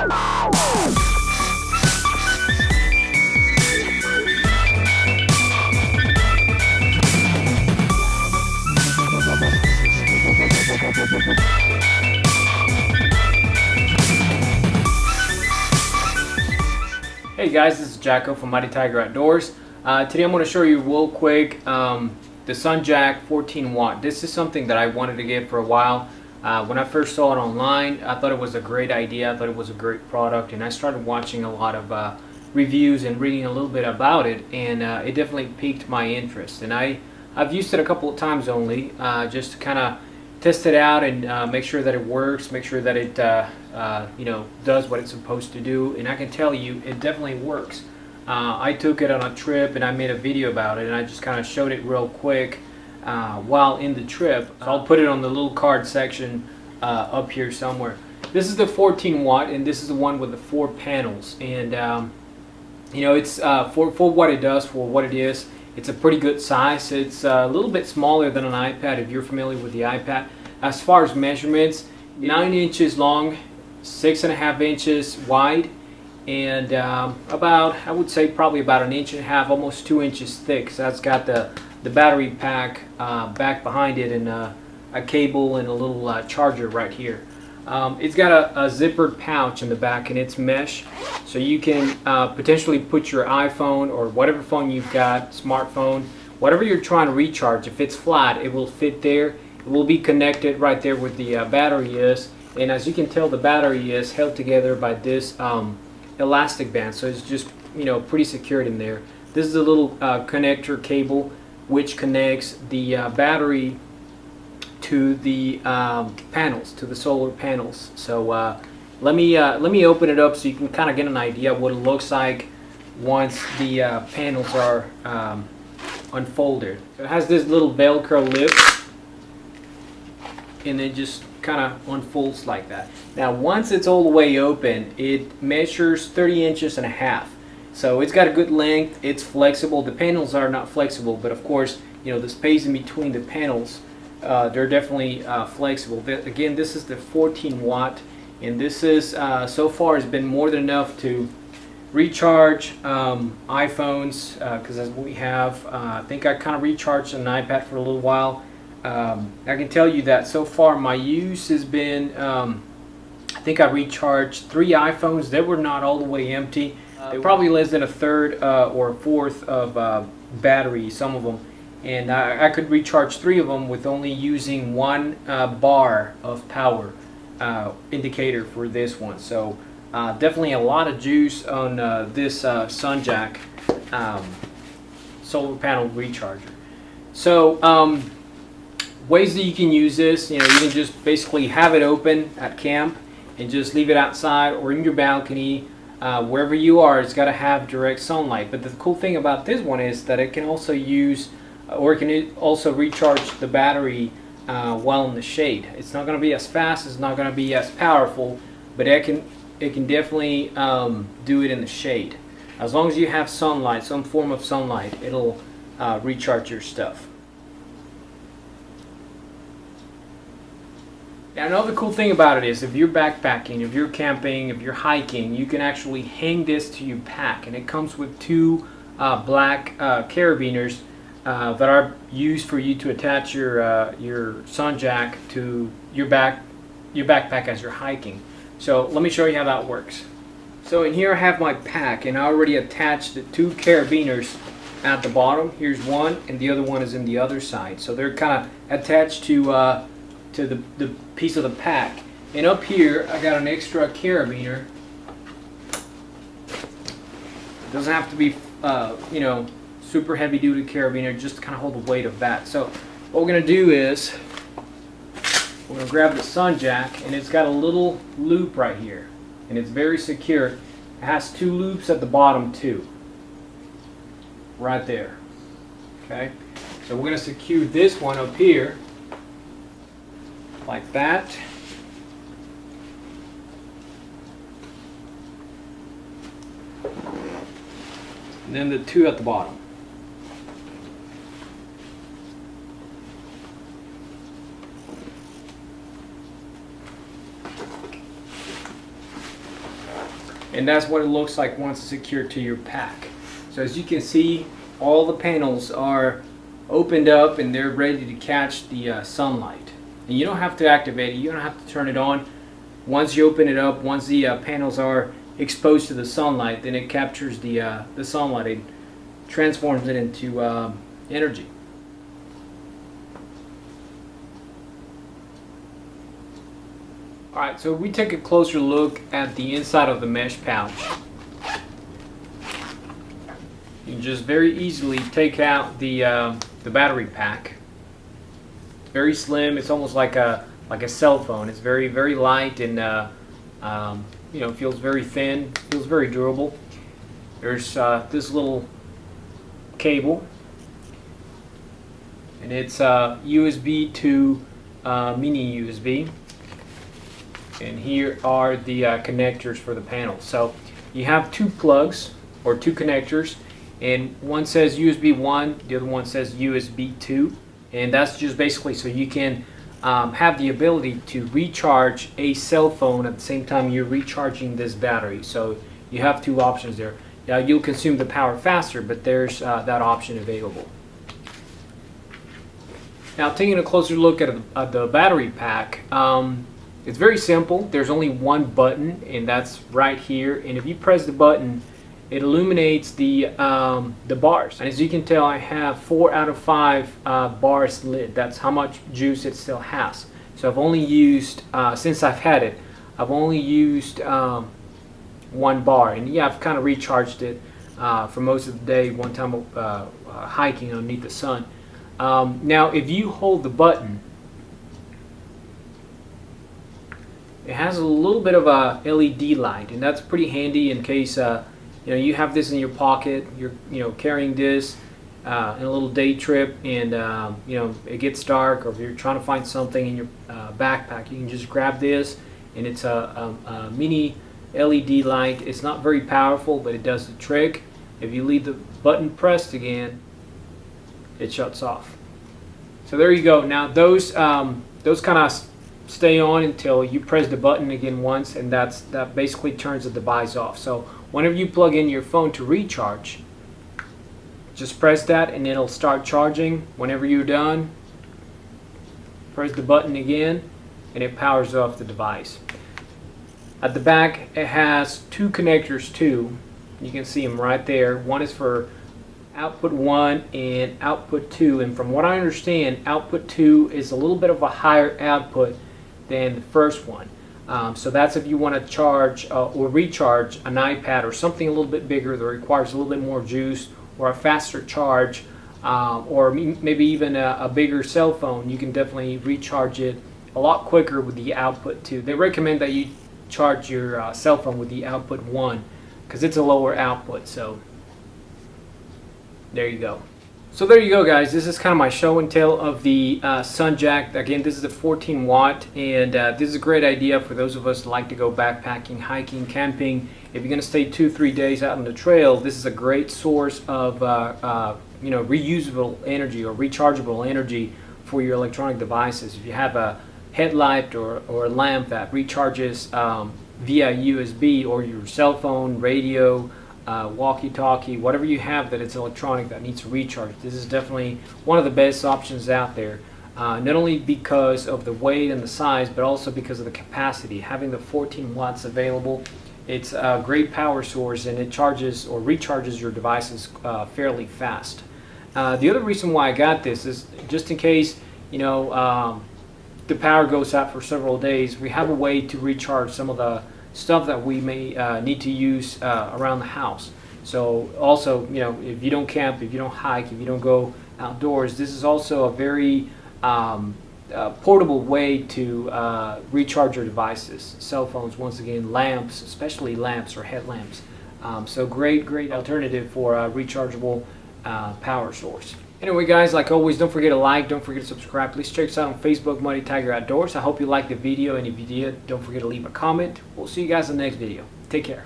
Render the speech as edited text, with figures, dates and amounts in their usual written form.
Hey guys, this is Jacko from MuddyTigerOutdoors. Today I'm going to show you real quick the SunJack 14 watt. This is something that I wanted to get for a while. When I first saw it online, I thought it was a great idea. I thought it was a great product, and I started watching a lot of reviews and reading a little bit about it, and it definitely piqued my interest. And I've used it a couple of times only, just to kind of test it out and make sure that it works, make sure that it does what it's supposed to do. And I can tell you, it definitely works. I took it on a trip and I made a video about it, and I just kind of showed it real quick while in the trip. I'll put it on the little card section up here somewhere. This is the 14 watt, and this is the one with the 4 panels. And it's for what it does, for what it is. It's a pretty good size. It's a little bit smaller than an iPad if you're familiar with the iPad. As far as measurements, 9 inches long, 6.5 inches wide, and about, I would say probably about 1.5 inches, almost 2 inches thick. So that's got the battery pack back behind it, and a cable and a little charger right here. It's got a zippered pouch in the back, and it's mesh, so you can potentially put your iPhone or whatever phone you've got, smartphone, whatever you're trying to recharge. If it's flat, it will fit there. It will be connected right there where the battery is, and as you can tell, the battery is held together by this elastic band, so it's just pretty secured in there. This is a little connector cable which connects the battery to the panels, to the solar panels. So let me open it up so you can kind of get an idea of what it looks like once the panels are unfolded. It has this little Velcro lip, and it just kind of unfolds like that. Now once it's all the way open, it measures 30 inches and a half. So it's got a good length, it's flexible. The panels are not flexible, but of course, the space in between the panels, they're definitely flexible. Again, this is the 14 watt, and this is so far has been more than enough to recharge iPhones, because as we have, I think I kind of recharged an iPad for a little while. I can tell you that so far my use has been, I think I recharged 3 iPhones. They were not all the way empty. They were probably less than a third or a fourth of battery, some of them. And I could recharge 3 of them with only using 1 bar of power indicator for this one. So definitely a lot of juice on this SunJack solar panel recharger. So ways that you can use this, you can just basically have it open at camp and just leave it outside or in your balcony. Wherever you are, it's got to have direct sunlight. But the cool thing about this one is that it can also use, or it can also recharge the battery while in the shade. It's not going to be as fast, it's not going to be as powerful, but it can definitely do it in the shade. As long as you have sunlight, some form of sunlight, it'll recharge your stuff. Now another cool thing about it is if you're backpacking, if you're camping, if you're hiking, you can actually hang this to your pack, and it comes with 2 black carabiners that are used for you to attach your SunJack to your backpack as you're hiking. So let me show you how that works. So in here I have my pack, and I already attached the 2 carabiners at the bottom. Here's one, and the other one is in the other side. So they're kind of attached to the piece of the pack. And up here I got an extra carabiner. It doesn't have to be super heavy duty carabiner, just to kind of hold the weight of that. So what we're going to do is we're going to grab the SunJack, and it's got a little loop right here, and it's very secure. It has 2 loops at the bottom too, right there. Okay, so we're going to secure this one up here like that. And then the 2 at the bottom. And that's what it looks like once it's secured to your pack. So as you can see, all the panels are opened up and they're ready to catch the sunlight. And you don't have to activate it, you don't have to turn it on. Once you open it up, once the panels are exposed to the sunlight, then it captures the sunlight and transforms it into energy. Alright, so we take a closer look at the inside of the mesh pouch. You can just very easily take out the battery pack. It's very slim. It's almost like a cell phone. It's very light and you know, feels very thin. Feels very durable. There's this little cable, and it's USB to mini USB. And here are the connectors for the panel. So you have two plugs or two connectors, and one says USB 1, the other one says USB 2, and that's just basically so you can have the ability to recharge a cell phone at the same time you're recharging this battery. So you have two options there. Now you'll consume the power faster, but there's that option available. Now taking a closer look at the battery pack, it's very simple. There's only one button, and that's right here. And if you press the button, it illuminates the bars. And as you can tell, I have 4 out of 5 bars lit. That's how much juice it still has. So I've only used, since I've had it, I've only used 1 bar. And yeah, I've kind of recharged it for most of the day, one time hiking underneath the sun. Now, if you hold the button, it has a little bit of a LED light, and that's pretty handy in case you know, you have this in your pocket. You're carrying this in a little day trip, and you know, it gets dark, or if you're trying to find something in your backpack, you can just grab this, and it's a mini LED light. It's not very powerful, but it does the trick. If you leave the button pressed again, it shuts off. So there you go. Now those kind of stay on until you press the button again once, and that basically turns the device off. So whenever you plug in your phone to recharge, just press that and it'll start charging. Whenever you're done, press the button again and it powers off the device. At the back, it has 2 connectors too. You can see them right there. One is for output 1 and output 2, and from what I understand, output 2 is a little bit of a higher output than the first one. So that's if you want to charge or recharge an iPad or something a little bit bigger that requires a little bit more juice, or a faster charge, or maybe even a bigger cell phone. You can definitely recharge it a lot quicker with the output 2. They recommend that you charge your cell phone with the output 1 because it's a lower output. So there you go. So there you go, guys. This is kind of my show and tell of the SunJack. Again, this is a 14 watt, and this is a great idea for those of us that like to go backpacking, hiking, camping. If you're going to stay 2-3 days out on the trail, this is a great source of you know, reusable energy or rechargeable energy for your electronic devices. If you have a headlight or a lamp that recharges via USB, or your cell phone, radio, walkie-talkie, whatever you have that it's electronic that needs to recharge, this is definitely one of the best options out there. Not only because of the weight and the size, but also because of the capacity. Having the 14 watts available, it's a great power source, and it charges or recharges your devices fairly fast. The other reason why I got this is just in case, you know, the power goes out for several days, we have a way to recharge some of the stuff that we may need to use around the house. So also, you know, if you don't camp, if you don't hike, if you don't go outdoors, this is also a very portable way to recharge your devices. Cell phones, once again, lamps, especially lamps or headlamps. So great alternative for a rechargeable power source. Anyway, guys, like always, don't forget to like, don't forget to subscribe. Please check us out on Facebook, MuddyTigerOutdoors. I hope you liked the video, and if you did, don't forget to leave a comment. We'll see you guys in the next video. Take care.